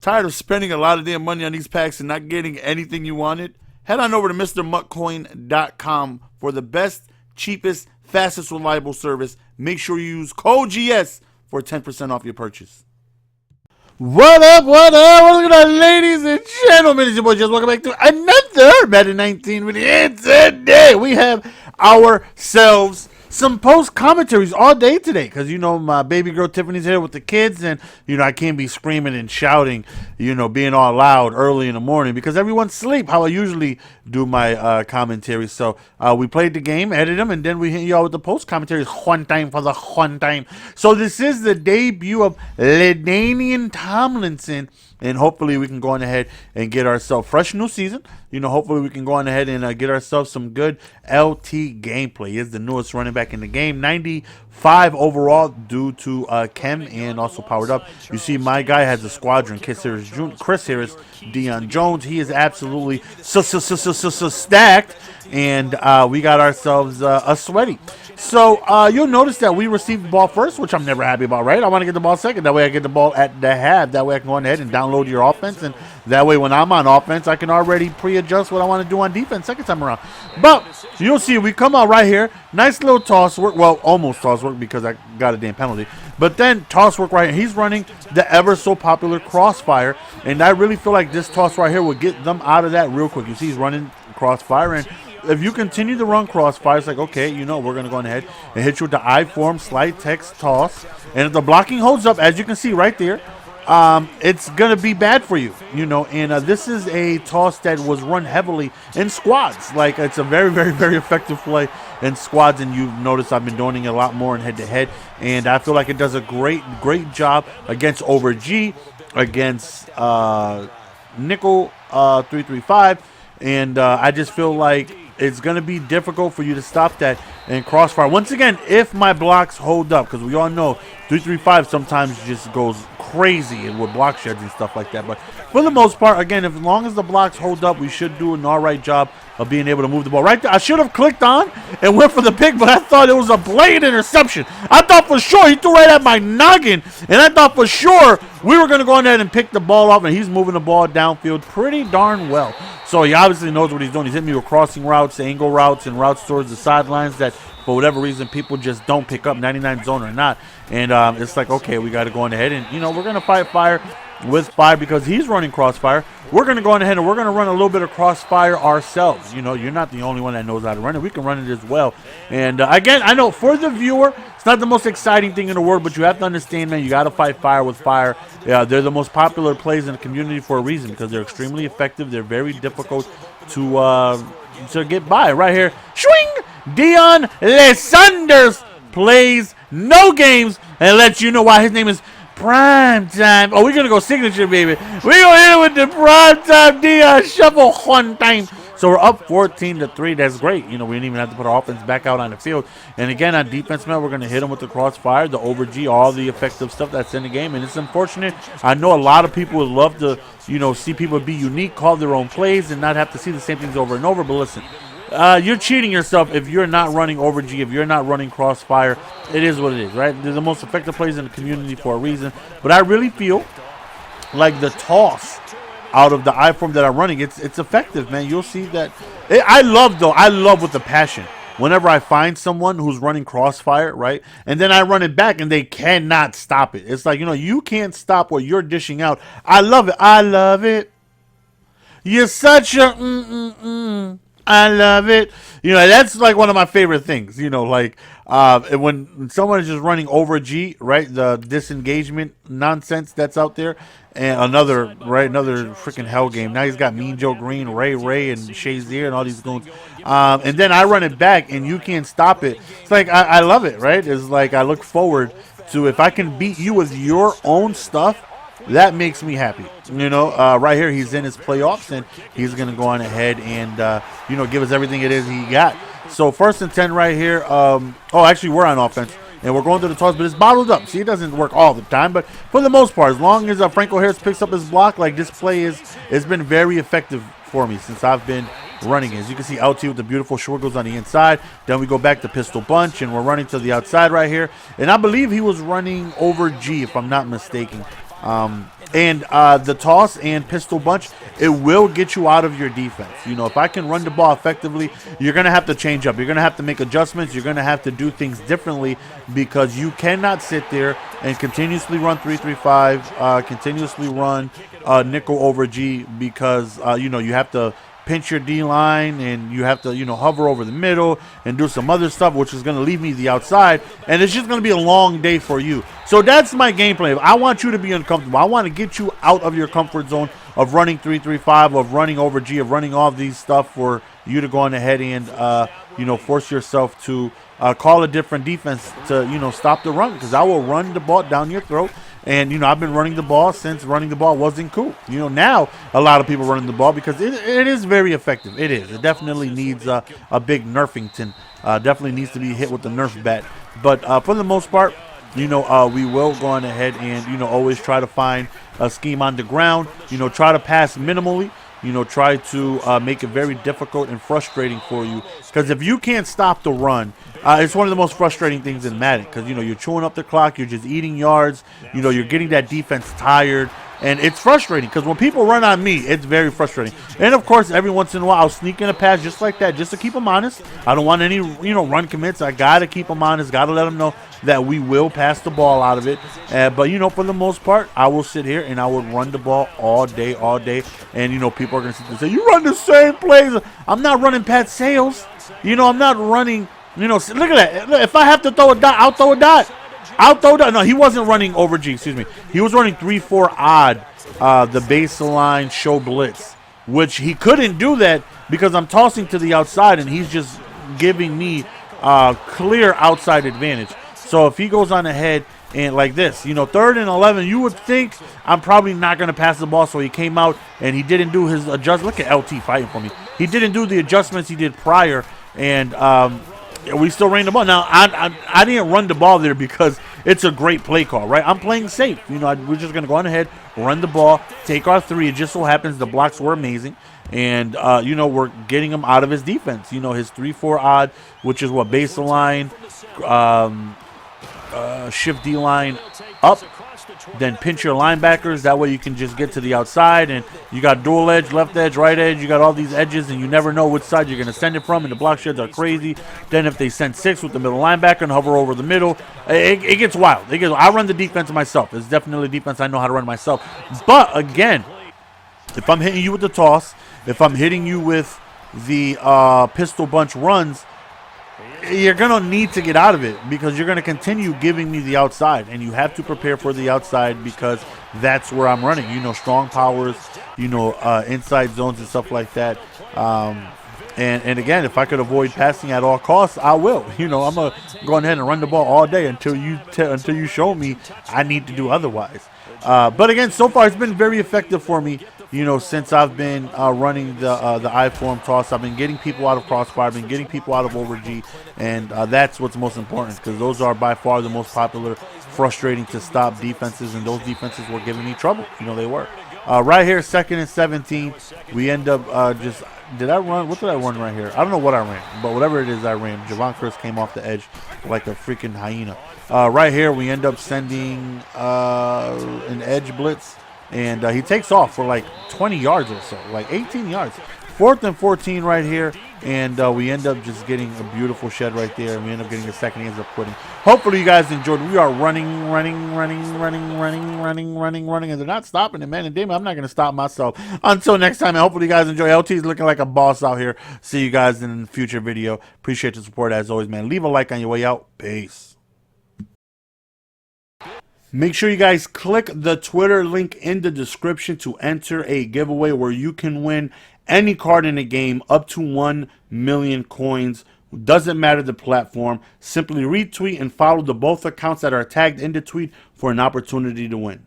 Tired of spending a lot of damn money on these packs and not getting anything you wanted? Head on over to MrMuckCoin.com for the best, cheapest, fastest, reliable service. Make sure you use code GS for 10% off your purchase. What up, what up? What's going on, ladies and gentlemen? It's your boy Just. Welcome back to another Madden 19 video. And today we have ourselves some post commentaries all day today, because my baby girl Tiffany's here with the kids, and I can't be screaming and shouting, being all loud early in the morning because everyone's asleep, how I usually do my commentary. So we played the game, edited them, and then we hit y'all with the post commentaries one time for the one time. So this is the debut of LaDainian Tomlinson, and hopefully we can go on ahead and get ourselves fresh new season. Hopefully we can go on ahead and get ourselves some good LT gameplay. He is the newest running back in the game, 95 overall due to Chem, and also powered up. You see my guy has a squadron, Chris Harris, Deion Jones. He is absolutely stacked, and we got ourselves a sweaty. So you'll notice that we received the ball first, which I'm never happy about, right? I want to get the ball second. That way I get the ball at the half. That way I can go ahead and download your offense. And that way when I'm on offense, I can already pre-adjust what I want to do on defense second time around. But you'll see we come out right here. Nice little toss work. Well, almost toss work because I got a damn penalty. But then toss work right here. He's running the ever so popular crossfire. And I really feel like this toss right here will get them out of that real quick. You see he's running crossfire, and if you continue to run crossfire, it's like, okay, we're going to go ahead and hit you with the I-form slide text toss. And if the blocking holds up, as you can see right there, it's going to be bad for you, And this is a toss that was run heavily in squads. Like, it's a very, very, very effective play in squads. And you've noticed I've been doing it a lot more in head-to-head. And I feel like it does a great, great job against over G, against Nickel 335. And I just feel like it's going to be difficult for you to stop that in crossfire. Once again, if my blocks hold up, because we all know 335 sometimes just goes crazy and with block sheds and stuff like that. But for the most part, again, as long as the blocks hold up, we should do an all right job of being able to move the ball. Right there, I should have clicked on and went for the pick, but I thought it was a blatant interception. I thought for sure he threw right at my noggin, and I thought for sure we were going to go on ahead and pick the ball off, and he's moving the ball downfield pretty darn well. So he obviously knows what he's doing. He's hitting me with crossing routes, angle routes, and routes towards the sidelines that for whatever reason people just don't pick up, 99 zone or not. And it's like, okay, we got to go on ahead and, we're going to fight fire with fire because he's running crossfire. We're going to go on ahead and we're going to run a little bit of crossfire ourselves. You're not the only one that knows how to run it. We can run it as well. And again, I know for the viewer, it's not the most exciting thing in the world, but you have to understand, man, you got to fight fire with fire. Yeah, they're the most popular plays in the community for a reason because they're extremely effective. They're very difficult to get by. Right here, swing! Dion Lesanders plays no games and lets you know why his name is Prime Time. Oh, we're going to go signature, baby. We're going to hit it with the Prime Time Dion Shuffle one time. So we're up 14-3. That's great. We didn't even have to put our offense back out on the field. And again, on defense, man, we're going to hit them with the crossfire, the over G, all the effective stuff that's in the game. And it's unfortunate. I know a lot of people would love to, see people be unique, call their own plays, and not have to see the same things over and over. But listen, you're cheating yourself if you're not running over G, if you're not running crossfire. It is what it is, right? They're the most effective plays in the community for a reason. But I really feel like the toss out of the I-form that I'm running, it's effective, man. You'll see that. I love with the passion whenever I find someone who's running crossfire, right? And then I run it back and they cannot stop it. It's like, you can't stop what you're dishing out. I love it. I love it. You're such a I love it. That's like one of my favorite things. Like when someone is just running over G, right? The disengagement nonsense that's out there. And another freaking hell game. Now he's got Mean Joe Green, Ray, and Shazier, and all these goons. And then I run it back, and you can't stop it. It's like, I love it, right? It's like I look forward to if I can beat you with your own stuff, that makes me happy. Right here, he's in his playoffs, and he's going to go on ahead and, give us everything it is he got. So 1st and 10 right here. Actually, we're on offense. And we're going to the toss, but it's bottled up. See, it doesn't work all the time, but for the most part, as long as Franco Harris picks up his block, like this play it's been very effective for me since I've been running. As you can see, LT with the beautiful swiggles on the inside. Then we go back to pistol bunch, and we're running to the outside right here. And I believe he was running over G, if I'm not mistaken. And the toss and pistol bunch, it will get you out of your defense. You know, if I can run the ball effectively, you're going to have to change up. You're going to have to make adjustments. You're going to have to do things differently because you cannot sit there and continuously run 3-3-5, continuously run nickel over G because, you know, you have to pinch your D-line and you have to, you know, hover over the middle and do some other stuff, which is going to leave me the outside, and it's just going to be a long day for you. So that's my game plan. I want you to be uncomfortable. I want to get you out of your comfort zone of running 3-3-5, of running over G, of running all these stuff for you to go on ahead and, you know, force yourself to call a different defense to, you know, stop the run, because I will run the ball down your throat. And, you know, I've been running the ball since running the ball wasn't cool. You know, now a lot of people running the ball because it is very effective. It is. It definitely needs a big nerfington. Definitely needs to be hit with the Nerf bat. But for the most part, you know, we will go on ahead and, you know, always try to find a scheme on the ground. You know, try to pass minimally. You know, try to make it very difficult and frustrating for you. Because if you can't stop the run, it's one of the most frustrating things in Madden. Because, you know, you're chewing up the clock. You're just eating yards. You know, you're getting that defense tired. And it's frustrating because when people run on me, it's very frustrating. And, of course, every once in a while, I'll sneak in a pass just like that just to keep them honest. I don't want any, you know, run commits. I got to keep them honest. Got to let them know that we will pass the ball out of it. But, you know, for the most part, I will sit here and I will run the ball all day. And, you know, people are going to sit there and say, you run the same plays. I'm not running Pat Sales. You know, I'm not running, you know, look at that. If I have to throw a dot, I'll throw a dot. No, he wasn't running over G, excuse me. He was running 3-4 odd, the baseline show blitz, which he couldn't do that because I'm tossing to the outside and he's just giving me clear outside advantage. So if he goes on ahead and like this, you know, 3rd and 11, you would think I'm probably not going to pass the ball. So he came out and he didn't do his adjustment. Look at LT fighting for me. He didn't do the adjustments he did prior, and we still ran the ball. Now, I didn't run the ball there because it's a great play call, right? I'm playing safe. You know, we're just going to go on ahead, run the ball, take our 3. It just so happens the blocks were amazing. And, you know, we're getting him out of his defense. You know, his 3-4 odd, which is what, baseline, shift D-line up, then pinch your linebackers. That way you can just get to the outside, and you got dual edge, left edge, right edge. You got all these edges, and you never know which side you're going to send it from, and the block sheds are crazy. Then if they send 6 with the middle linebacker and hover over the middle, it gets wild. I run the defense myself. It's definitely defense I know how to run myself. But, again, if I'm hitting you with the toss, if I'm hitting you with the pistol bunch runs, you're going to need to get out of it because you're going to continue giving me the outside, and you have to prepare for the outside because that's where I'm running. You know, strong powers, you know, inside zones and stuff like that. And again, if I could avoid passing at all costs, I will. You know, I'm going to go ahead and run the ball all day until you show me I need to do otherwise. But again, so far it's been very effective for me. You know, since I've been running the I-form toss, I've been getting people out of crossfire, I've been getting people out of over G, and that's what's most important because those are by far the most popular, frustrating to stop defenses, and those defenses were giving me trouble. You know, they were. Right here, 2nd and 17, we end up did I run? What did I run right here? I don't know what I ran, but whatever it is I ran. Javon Chris came off the edge like a freaking hyena. Right here, we end up sending an edge blitz. And he takes off for like 20 yards or so, like 18 yards. 4th and 14 right here. And we end up just getting a beautiful shed right there. And we end up getting a second. He ends up quitting. Hopefully you guys enjoyed. We are running. And they're not stopping it, man. And Damon, I'm not going to stop myself. Until next time, and hopefully you guys enjoy. LT's looking like a boss out here. See you guys in the future video. Appreciate the support as always, man. Leave a like on your way out. Peace. Make sure you guys click the Twitter link in the description to enter a giveaway where you can win any card in the game up to 1 million coins. Doesn't matter the platform. Simply retweet and follow the both accounts that are tagged in the tweet for an opportunity to win.